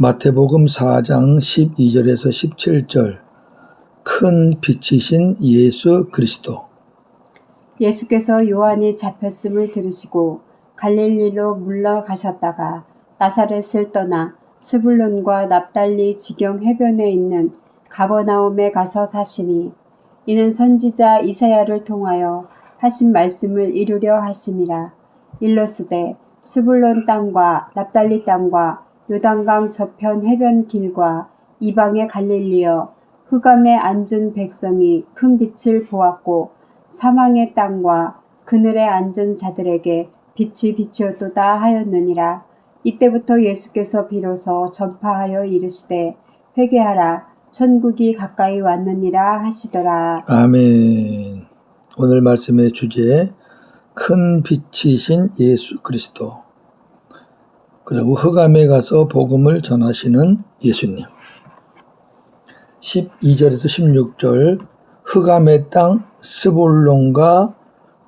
마태복음 4장 12절에서 17절 큰 빛이신 예수 그리스도. 예수께서 요한이 잡혔음을 들으시고 갈릴리로 물러가셨다가 나사렛을 떠나 스불론과 납달리 지경 해변에 있는 가버나움에 가서 사시니 이는 선지자 이사야를 통하여 하신 말씀을 이루려 하심이라. 일러스되 스불론 땅과 납달리 땅과 요단강 저편 해변 길과 이방의 갈릴리여, 흑암에 앉은 백성이 큰 빛을 보았고 사망의 땅과 그늘에 앉은 자들에게 빛이 비치었도다 하였느니라. 이때부터 예수께서 비로소 전파하여 이르시되 회개하라, 천국이 가까이 왔느니라 하시더라. 아멘. 오늘 말씀의 주제 큰 빛이신 예수 그리스도, 그리고 흑암에 가서 복음을 전하시는 예수님. 12절에서 16절 흑암의 땅 스불론과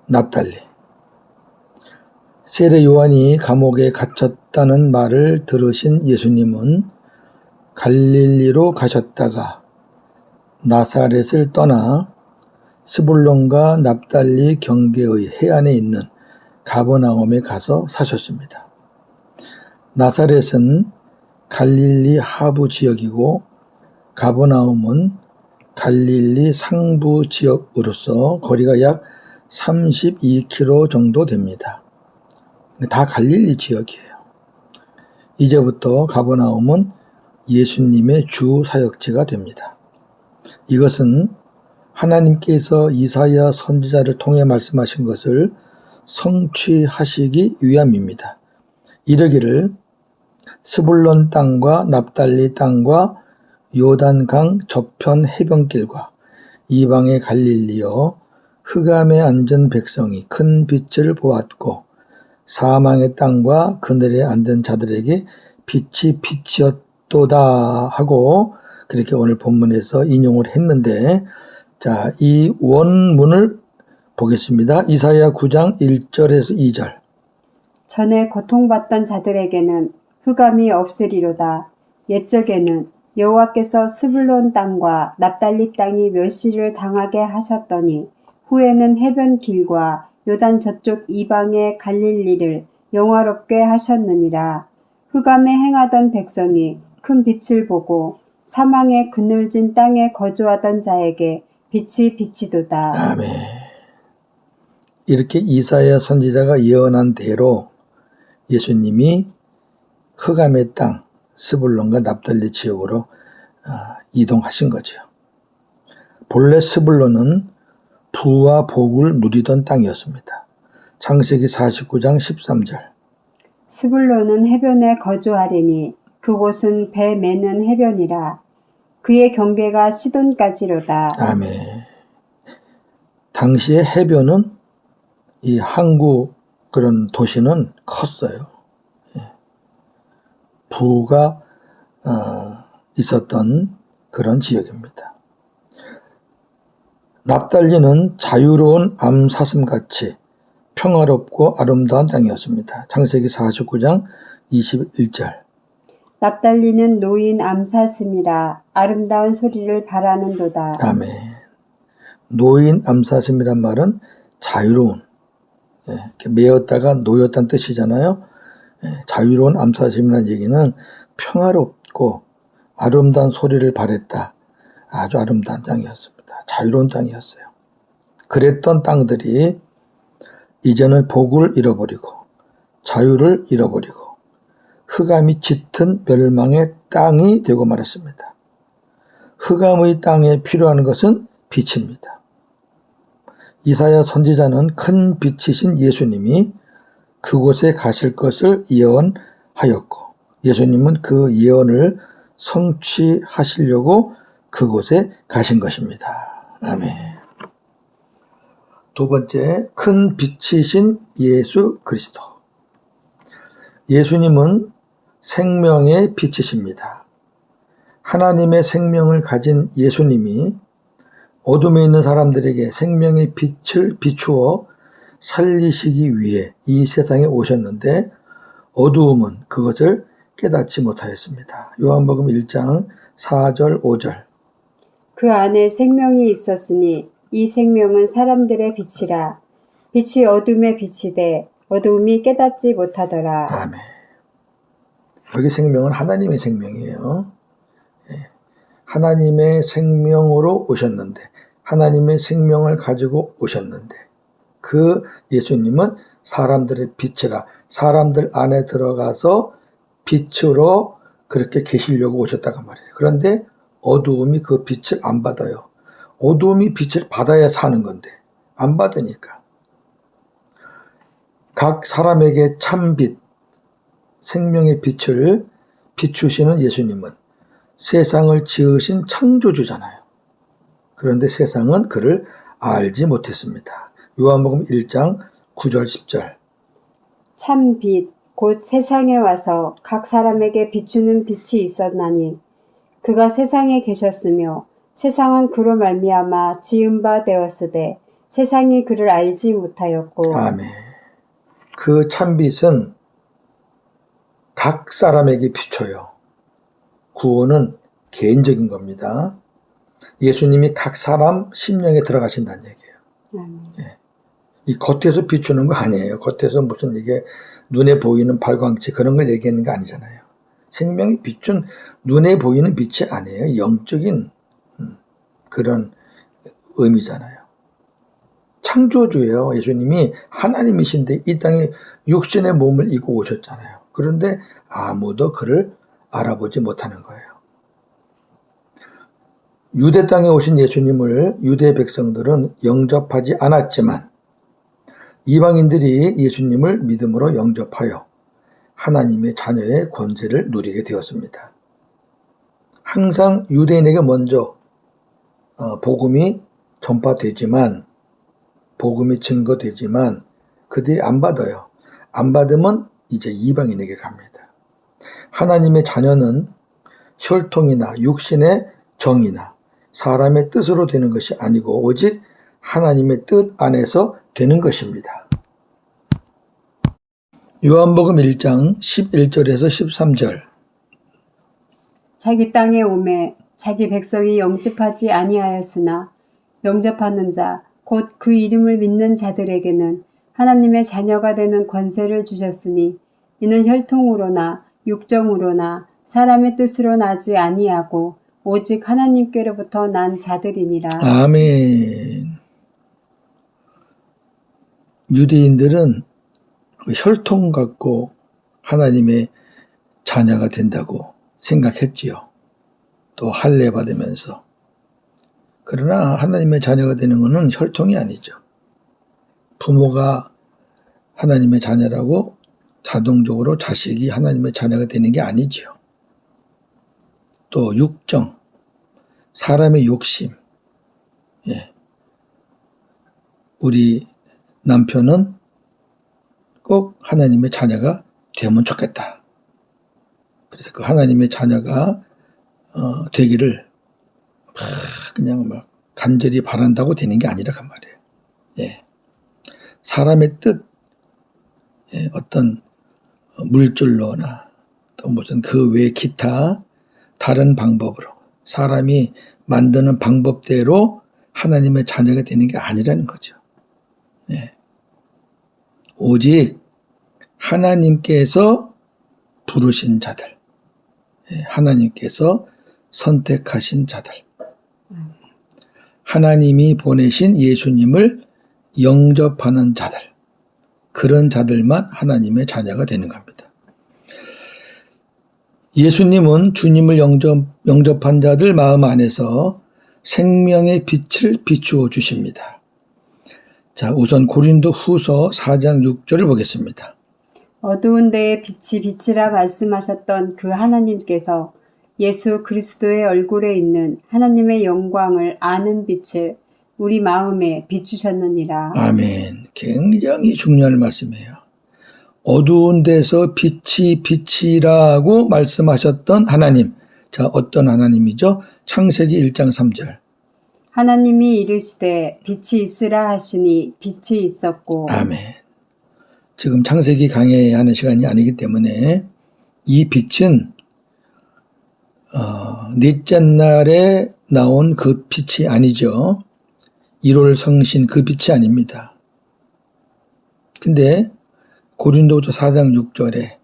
납달리. 세례 요한이 감옥에 갇혔다는 말을 들으신 예수님은 갈릴리로 가셨다가 나사렛을 떠나 스불론과 납달리 경계의 해안에 있는 가버나움에 가서 사셨습니다. 나사렛은 갈릴리 하부 지역이고 가버나움은 갈릴리 상부 지역으로서 거리가 약 32km 정도 됩니다. 다 갈릴리 지역이에요. 이제부터 가버나움은 예수님의 주 사역지가 됩니다. 이것은 하나님께서 이사야 선지자를 통해 말씀하신 것을 성취하시기 위함입니다. 이르기를 스불론 땅과 납달리 땅과 요단강 저편 해변길과 이방의 갈릴리여, 흑암에 앉은 백성이 큰 빛을 보았고 사망의 땅과 그늘에 앉은 자들에게 빛이 비치었도다 하고, 그렇게 오늘 본문에서 인용을 했는데, 자, 이 원문을 보겠습니다. 이사야 9장 1절에서 2절. 전에 고통받던 자들에게는 흑암이 없으리로다. 옛적에는 여호와께서 스불론 땅과 납달리 땅이 멸시를 당하게 하셨더니 후에는 해변 길과 요단 저쪽 이방의 갈릴리를 영화롭게 하셨느니라. 흑암에 행하던 백성이 큰 빛을 보고 사망의 그늘진 땅에 거주하던 자에게 빛이 비치도다. 아멘. 이렇게 이사야 선지자가 예언한 대로 예수님이 흑암의 땅 스불론과 납달리 지역으로 이동하신 거죠. 본래 스불론은 부와 복을 누리던 땅이었습니다. 창세기 49장 13절. 스불론은 해변에 거주하리니 그곳은 배 매는 해변이라. 그의 경계가 시돈까지로다. 아멘. 당시의 해변은 이 항구 그런 도시는 컸어요. 부가 있었던 그런 지역입니다. 납달리는 자유로운 암사슴같이 평화롭고 아름다운 땅이었습니다. 창세기 49장 21절. 납달리는 노인 암사슴이라 아름다운 소리를 바라는도다. 아멘. 노인 암사슴이란 말은 자유로운, 이렇게 매였다가 놓였다는 뜻이잖아요. 자유로운 암사슴이라는 얘기는 평화롭고 아름다운 소리를 바랬다. 아주 아름다운 땅이었습니다. 자유로운 땅이었어요. 그랬던 땅들이 이제는 복을 잃어버리고 자유를 잃어버리고 흑암이 짙은 멸망의 땅이 되고 말았습니다. 흑암의 땅에 필요한 것은 빛입니다. 이사야 선지자는 큰 빛이신 예수님이 그곳에 가실 것을 예언하였고 예수님은 그 예언을 성취하시려고 그곳에 가신 것입니다. 아멘. 두 번째, 큰 빛이신 예수 그리스도. 예수님은 생명의 빛이십니다. 하나님의 생명을 가진 예수님이 어둠에 있는 사람들에게 생명의 빛을 비추어 살리시기 위해 이 세상에 오셨는데 어두움은 그것을 깨닫지 못하였습니다. 요한복음 1장 4절 5절. 그 안에 생명이 있었으니 이 생명은 사람들의 빛이라. 빛이 어둠에 비치되 어둠이 깨닫지 못하더라. 아멘. 여기 생명은 하나님의 생명이에요. 하나님의 생명으로 오셨는데, 하나님의 생명을 가지고 오셨는데, 그 예수님은 사람들의 빛이라, 사람들 안에 들어가서 빛으로 그렇게 계시려고 오셨다고 말이에요. 그런데 어두움이 그 빛을 안 받아요. 어두움이 빛을 받아야 사는 건데 안 받으니까. 각 사람에게 참 빛, 생명의 빛을 비추시는 예수님은 세상을 지으신 창조주잖아요. 그런데 세상은 그를 알지 못했습니다. 요한복음 1장 9절 10절. 참 빛, 곧 세상에 와서 각 사람에게 비추는 빛이 있었나니 그가 세상에 계셨으며 세상은 그로 말미암아 지은 바 되었으되 세상이 그를 알지 못하였고. 아멘. 그 참빛은 각 사람에게 비춰요. 구원은 개인적인 겁니다. 예수님이 각 사람 심령에 들어가신다는 얘기예요. 이 겉에서 비추는 거 아니에요. 겉에서 무슨 이게 눈에 보이는 발광체 그런 걸 얘기하는 거 아니잖아요. 생명의 빛은 눈에 보이는 빛이 아니에요. 영적인 그런 의미잖아요. 창조주예요. 예수님이 하나님이신데 이 땅에 육신의 몸을 입고 오셨잖아요. 그런데 아무도 그를 알아보지 못하는 거예요. 유대 땅에 오신 예수님을 유대 백성들은 영접하지 않았지만 이방인들이 예수님을 믿음으로 영접하여 하나님의 자녀의 권세를 누리게 되었습니다. 항상 유대인에게 먼저 복음이 전파되지만, 복음이 증거되지만 그들이 안 받아요. 안 받으면 이제 이방인에게 갑니다. 하나님의 자녀는 혈통이나 육신의 정이나 사람의 뜻으로 되는 것이 아니고 오직 하나님의 뜻 안에서 되는 것입니다. 요한복음 1장 11절에서 13절. 자기 땅에 오매 자기 백성이 영접하지 아니하였으나 영접하는 자 곧 그 이름을 믿는 자들에게는 하나님의 자녀가 되는 권세를 주셨으니 이는 혈통으로나 육정으로나 사람의 뜻으로 나지 아니하고 오직 하나님께로부터 난 자들이니라. 아멘. 유대인들은 그 혈통 갖고 하나님의 자녀가 된다고 생각했지요. 또 할례 받으면서. 그러나 하나님의 자녀가 되는 것은 혈통이 아니죠. 부모가 하나님의 자녀라고 자동적으로 자식이 하나님의 자녀가 되는 게 아니지요. 또 육정, 사람의 욕심. 우리 남편은 꼭 하나님의 자녀가 되면 좋겠다. 그래서 그 하나님의 자녀가 되기를 그냥 막 간절히 바란다고 되는 게 아니라 그 말이에요. 사람의 뜻, 어떤 물질로나 또 무슨 그 외 기타 다른 방법으로 사람이 만드는 방법대로 하나님의 자녀가 되는 게 아니라는 거죠. 오직 하나님께서 부르신 자들, 하나님께서 선택하신 자들, 하나님이 보내신 예수님을 영접하는 자들, 그런 자들만 하나님의 자녀가 되는 겁니다. 예수님은 주님을 영접한 자들 마음 안에서 생명의 빛을 비추어 주십니다. 자, 우선 고린도 후서 4장 6절을 보겠습니다. 어두운 데에 빛이 빛이라 말씀하셨던 그 하나님께서 예수 그리스도의 얼굴에 있는 하나님의 영광을 아는 빛을 우리 마음에 비추셨느니라. 아멘. 굉장히 중요한 말씀이에요. 어두운 데서 빛이 빛이라고 말씀하셨던 하나님. 자, 어떤 하나님이죠? 창세기 1장 3절. 하나님이 이르시되 빛이 있으라 하시니 빛이 있었고. 아멘. 지금 창세기 강해하는 시간이 아니기 때문에 이 빛은 넷째 날에 나온 그 빛이 아니죠. 1월 성신 그 빛이 아닙니다. 근데 고린도후서 4장 6절에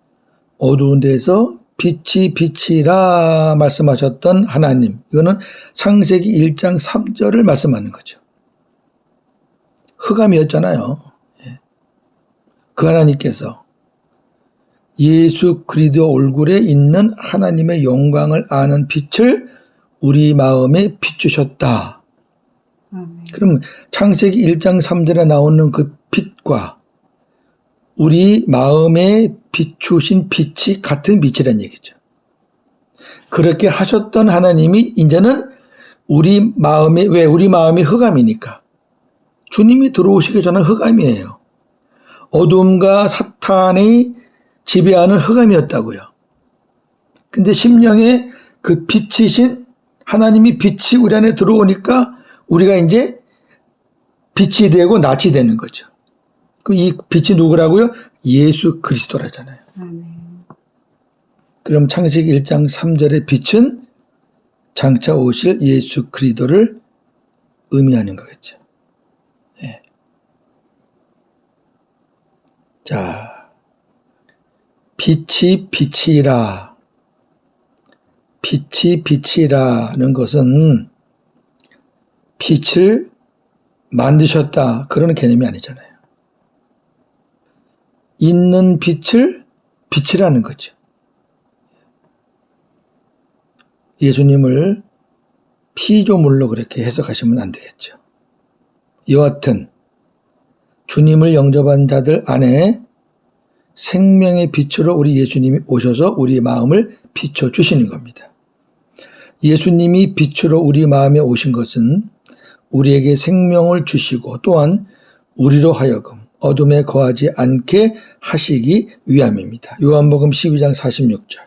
어두운 데서 빛이 빛이라 말씀하셨던 하나님, 이거는 창세기 1장 3절을 말씀하는 거죠. 흑암이었잖아요. 그 하나님께서 예수 그리스도 얼굴에 있는 하나님의 영광을 아는 빛을 우리 마음에 비추셨다. 그럼 창세기 1장 3절에 나오는 그 빛과 우리 마음에 비추신 빛이 같은 빛이라는 얘기죠. 그렇게 하셨던 하나님이 이제는 우리 마음에, 왜 우리 마음이 흑암이니까. 주님이 들어오시기 전에 흑암이에요. 어둠과 사탄이 지배하는 흑암이었다고요. 근데 심령에 그 빛이신 하나님이 빛이 우리 안에 들어오니까 우리가 이제 빛이 되고 낯이 되는 거죠. 그럼 이 빛이 누구라고요? 예수 그리스도라잖아요. 그럼 창세기 1장 3절의 빛은 장차 오실 예수 그리스도를 의미하는 거겠죠. 네. 자, 빛이 빛이라. 빛이 빛이라는 것은 빛을 만드셨다, 그런 개념이 아니잖아요. 있는 빛을 빛이라는 거죠. 예수님을 피조물로 그렇게 해석하시면 안 되겠죠. 여하튼 주님을 영접한 자들 안에 생명의 빛으로 우리 예수님이 오셔서 우리 마음을 비춰주시는 겁니다. 예수님이 빛으로 우리 마음에 오신 것은 우리에게 생명을 주시고 또한 우리로 하여금 어둠에 거하지 않게 하시기 위함입니다. 요한복음 12장 46절.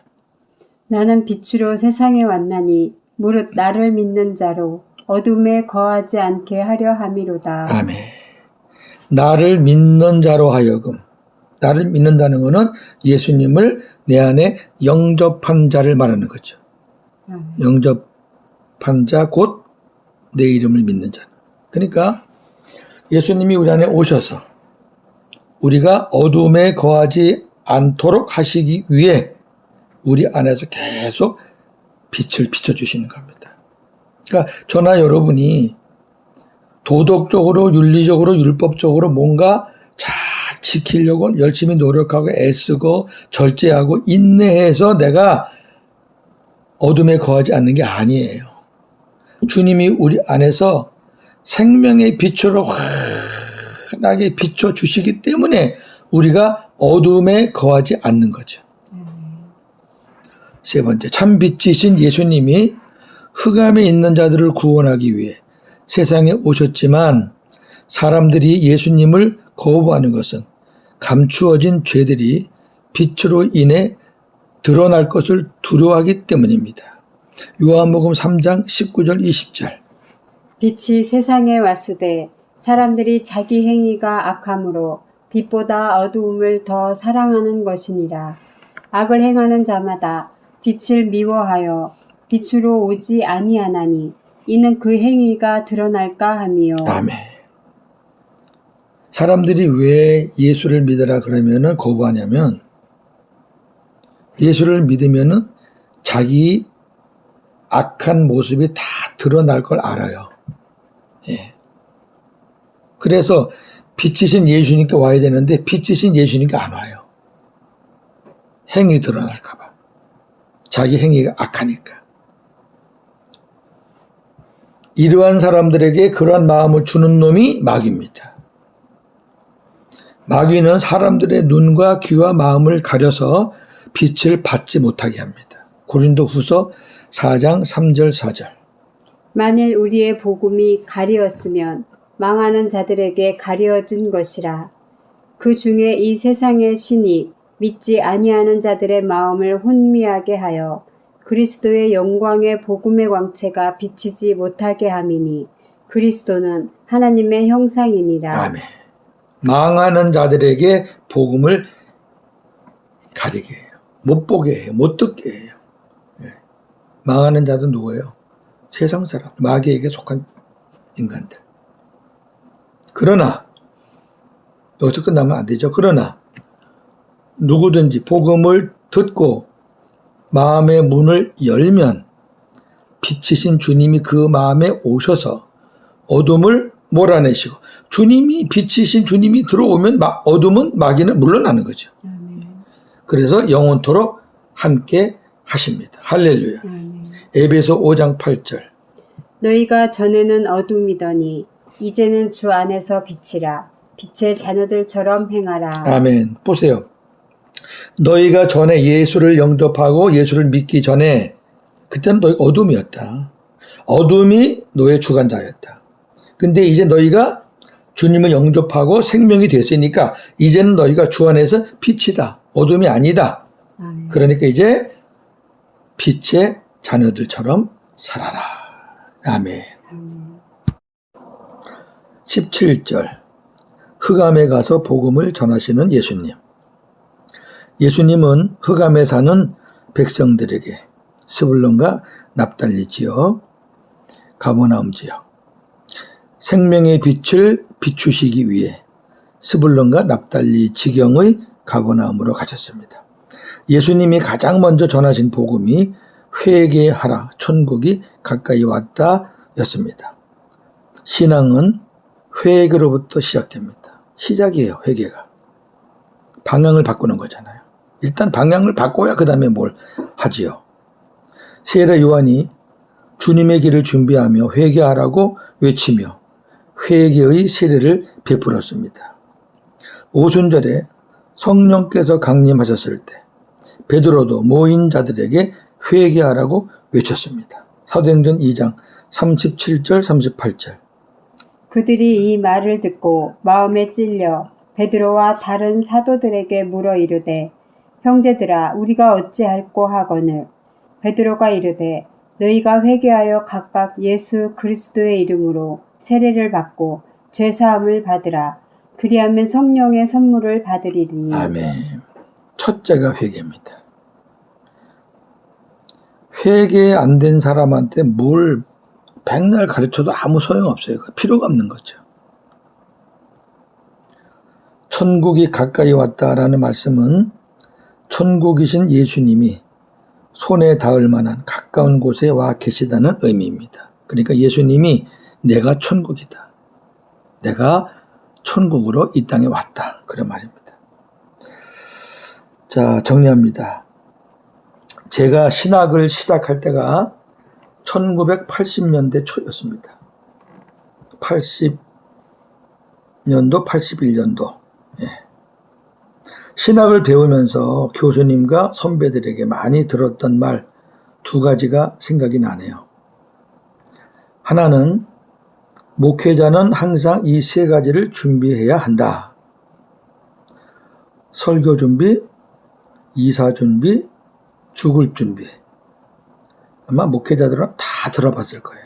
나는 빛으로 세상에 왔나니 무릇 나를 믿는 자로 어둠에 거하지 않게 하려 함이로다. 아멘. 나를 믿는 자로 하여금, 나를 믿는다는 것은 예수님을 내 안에 영접한 자를 말하는 거죠. 영접한 자 곧 내 이름을 믿는 자. 그러니까 예수님이 우리 안에 오셔서 우리가 어둠에 거하지 않도록 하시기 위해 우리 안에서 계속 빛을 비춰주시는 겁니다. 그러니까 저나 여러분이 도덕적으로, 윤리적으로, 율법적으로 뭔가 잘 지키려고 열심히 노력하고 애쓰고 절제하고 인내해서 내가 어둠에 거하지 않는 게 아니에요. 주님이 우리 안에서 생명의 빛으로 환하게 비춰주시기 때문에 우리가 어둠에 거하지 않는 거죠. 세 번째, 참 빛이신 예수님이 흑암에 있는 자들을 구원하기 위해 세상에 오셨지만 사람들이 예수님을 거부하는 것은 감추어진 죄들이 빛으로 인해 드러날 것을 두려워하기 때문입니다. 요한복음 3장 19절 20절. 빛이 세상에 왔으되 사람들이 자기 행위가 악함으로 빛보다 어두움을 더 사랑하는 것이니라. 악을 행하는 자마다 빛을 미워하여 빛으로 오지 아니하나니 이는 그 행위가 드러날까 함이요. 아멘. 사람들이 왜 예수를 믿으라 그러면은 거부하냐면 예수를 믿으면은 자기 악한 모습이 다 드러날 걸 알아요. 예. 그래서 빛이신 예수님께 와야 되는데 빛이신 예수님께 안 와요. 행위 드러날까 봐. 자기 행위가 악하니까. 이러한 사람들에게 그러한 마음을 주는 놈이 마귀입니다. 마귀는 사람들의 눈과 귀와 마음을 가려서 빛을 받지 못하게 합니다. 고린도후서 4장 3절 4절. 만일 우리의 복음이 가리었으면 망하는 자들에게 가려진 것이라. 그 중에 이 세상의 신이 믿지 아니하는 자들의 마음을 혼미하게 하여 그리스도의 영광의 복음의 광채가 비치지 못하게 함이니 그리스도는 하나님의 형상이니라. 아멘. 망하는 자들에게 복음을 가리게 해요. 못 보게 해요. 못 듣게 해요. 예. 망하는 자도 누구예요? 세상 사람, 마귀에게 속한 인간들. 그러나 여기서 끝나면 안 되죠. 그러나 누구든지 복음을 듣고 마음의 문을 열면 빛이신 주님이 그 마음에 오셔서 어둠을 몰아내시고, 주님이 빛이신 주님이 들어오면 어둠은 마귀는 물러나는 거죠. 그래서 영원토록 함께 하십니다. 할렐루야. 에베소 5장 8절. 너희가 전에는 어둠이더니 이제는 주 안에서 빛이라. 빛의 자녀들처럼 행하라. 아멘. 보세요. 너희가 전에 예수를 영접하고 예수를 믿기 전에 그때는 너희가 어둠이었다. 어둠이 너의 주관자였다. 근데 이제 너희가 주님을 영접하고 생명이 됐으니까 이제는 너희가 주 안에서 빛이다. 어둠이 아니다. 그러니까 이제 빛의 자녀들처럼 살아라. 아멘. 17절. 흑암에 가서 복음을 전하시는 예수님. 예수님은 흑암에 사는 백성들에게 스불론과 납달리 지역, 가버나움 지역, 생명의 빛을 비추시기 위해 스불론과 납달리 지경의 가버나움으로 가셨습니다. 예수님이 가장 먼저 전하신 복음이 회개하라, 천국이 가까이 왔다 였습니다. 신앙은 회개로부터 시작됩니다. 시작이에요, 회개가. 방향을 바꾸는 거잖아요. 일단 방향을 바꿔야 그 다음에 뭘 하지요. 세례 요한이 주님의 길을 준비하며 회개하라고 외치며 회개의 세례를 베풀었습니다. 오순절에 성령께서 강림하셨을 때 베드로도 모인 자들에게 회개하라고 외쳤습니다. 사도행전 2장 37절 38절. 그들이 이 말을 듣고 마음에 찔려 베드로와 다른 사도들에게 물어 이르되 형제들아 우리가 어찌할꼬 하거늘 베드로가 이르되 너희가 회개하여 각각 예수 그리스도의 이름으로 세례를 받고 죄사함을 받으라. 그리하면 성령의 선물을 받으리니. 아멘. 첫째가 회개입니다. 회개 안 된 사람한테 뭘 백날 가르쳐도 아무 소용없어요. 필요가 없는 거죠. 천국이 가까이 왔다라는 말씀은 천국이신 예수님이 손에 닿을 만한 가까운 곳에 와 계시다는 의미입니다. 그러니까 예수님이 내가 천국이다. 내가 천국으로 이 땅에 왔다. 그런 말입니다. 자, 정리합니다. 제가 신학을 시작할 때가 1980년대 초였습니다. 80년도, 81년도. 예. 신학을 배우면서 교수님과 선배들에게 많이 들었던 말 두 가지가 생각이 나네요. 하나는 목회자는 항상 이 세 가지를 준비해야 한다. 설교 준비, 이사 준비, 죽을 준비. 아마 목회자들은 다 들어봤을 거예요.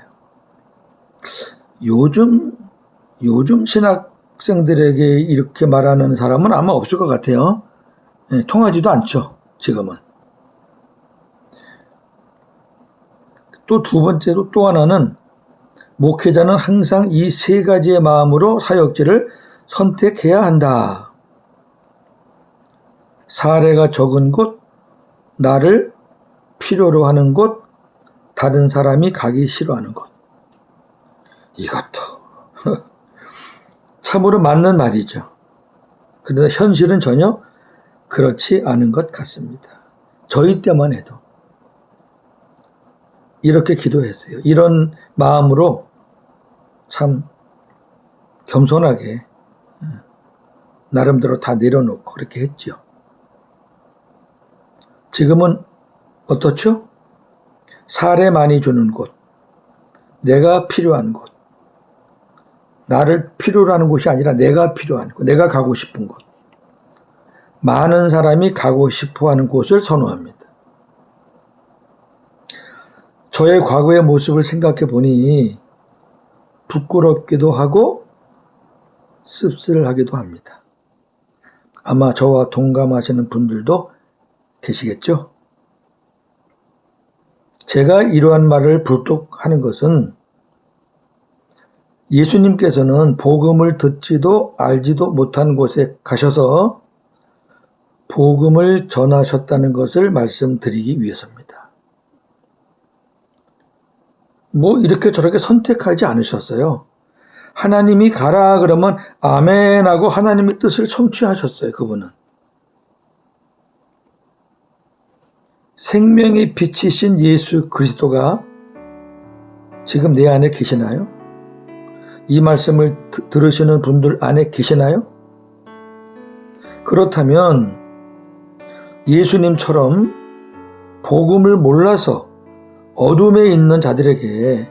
요즘 신학생들에게 이렇게 말하는 사람은 아마 없을 것 같아요. 예, 통하지도 않죠, 지금은. 또 두 번째로 또 하나는 목회자는 항상 이 세 가지의 마음으로 사역지를 선택해야 한다. 사례가 적은 곳, 나를 필요로 하는 곳, 다른 사람이 가기 싫어하는 곳. 이것도 참으로 맞는 말이죠. 그러나 현실은 전혀 그렇지 않은 것 같습니다. 저희 때만 해도 이렇게 기도했어요. 이런 마음으로 참 겸손하게 나름대로 다 내려놓고 그렇게 했죠. 지금은 어떻죠? 사례 많이 주는 곳, 내가 필요한 곳, 나를 필요로 하는 곳이 아니라 내가 필요한 곳, 내가 가고 싶은 곳, 많은 사람이 가고 싶어하는 곳을 선호합니다. 저의 과거의 모습을 생각해 보니 부끄럽기도 하고 씁쓸하기도 합니다. 아마 저와 동감하시는 분들도 계시겠죠? 제가 이러한 말을 불뚝 하는 것은 예수님께서는 복음을 듣지도 알지도 못한 곳에 가셔서 복음을 전하셨다는 것을 말씀드리기 위해서입니다. 뭐 이렇게 저렇게 선택하지 않으셨어요. 하나님이 가라 그러면 아멘 하고 하나님의 뜻을 성취하셨어요. 그분은. 생명의 빛이신 예수 그리스도가 지금 내 안에 계시나요? 이 말씀을 들으시는 분들 안에 계시나요? 그렇다면 예수님처럼 복음을 몰라서 어둠에 있는 자들에게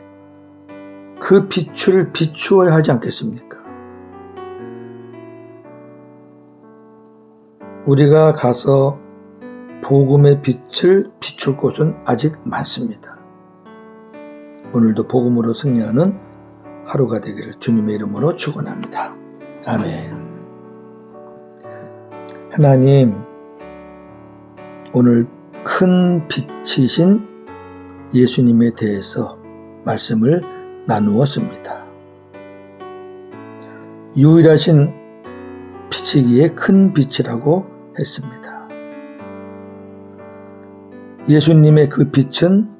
그 빛을 비추어야 하지 않겠습니까? 우리가 가서 복음의 빛을 비출 곳은 아직 많습니다. 오늘도 복음으로 승리하는 하루가 되기를 주님의 이름으로 축원합니다. 아멘. 하나님, 오늘 큰 빛이신 예수님에 대해서 말씀을 나누었습니다. 유일하신 빛이기에 큰 빛이라고 했습니다. 예수님의 그 빛은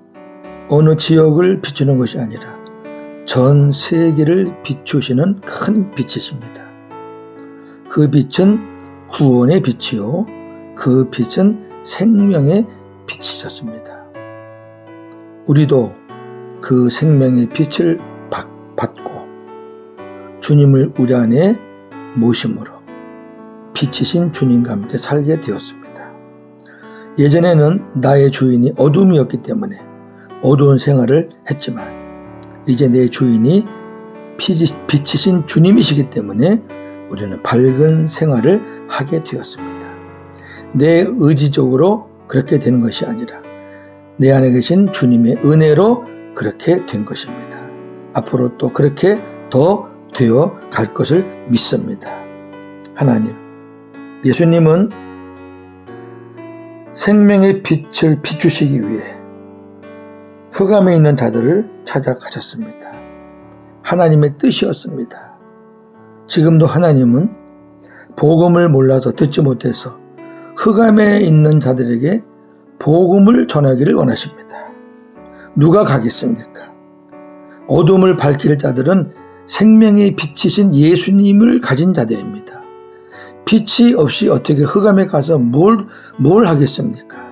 어느 지역을 비추는 것이 아니라 전 세계를 비추시는 큰 빛이십니다. 그 빛은 구원의 빛이요, 그 빛은 생명의 빛이셨습니다. 우리도 그 생명의 빛을 받고 주님을 우리 안에 모심으로 빛이신 주님과 함께 살게 되었습니다. 예전에는 나의 주인이 어둠이었기 때문에 어두운 생활을 했지만 이제 내 주인이 빛이신 주님이시기 때문에 우리는 밝은 생활을 하게 되었습니다. 내 의지적으로 그렇게 되는 것이 아니라 내 안에 계신 주님의 은혜로 그렇게 된 것입니다. 앞으로 또 그렇게 더 되어 갈 것을 믿습니다. 하나님, 예수님은 생명의 빛을 비추시기 위해 흑암에 있는 자들을 찾아가셨습니다. 하나님의 뜻이었습니다. 지금도 하나님은 복음을 몰라서 듣지 못해서 흑암에 있는 자들에게 복음을 전하기를 원하십니다. 누가 가겠습니까? 어둠을 밝힐 자들은 생명의 빛이신 예수님을 가진 자들입니다. 빛이 없이 어떻게 흑암에 가서 뭘 하겠습니까?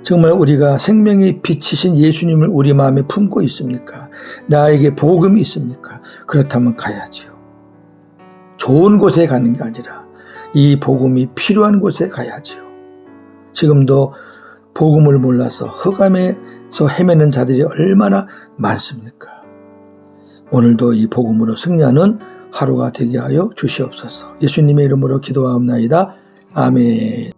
정말 우리가 생명의 빛이신 예수님을 우리 마음에 품고 있습니까? 나에게 복음이 있습니까? 그렇다면 가야지요. 좋은 곳에 가는 게 아니라 이 복음이 필요한 곳에 가야지요. 지금도 복음을 몰라서 흑암에서 헤매는 자들이 얼마나 많습니까? 오늘도 이 복음으로 승리하는 하루가 되게 하여 주시옵소서. 예수님의 이름으로 기도하옵나이다. 아멘.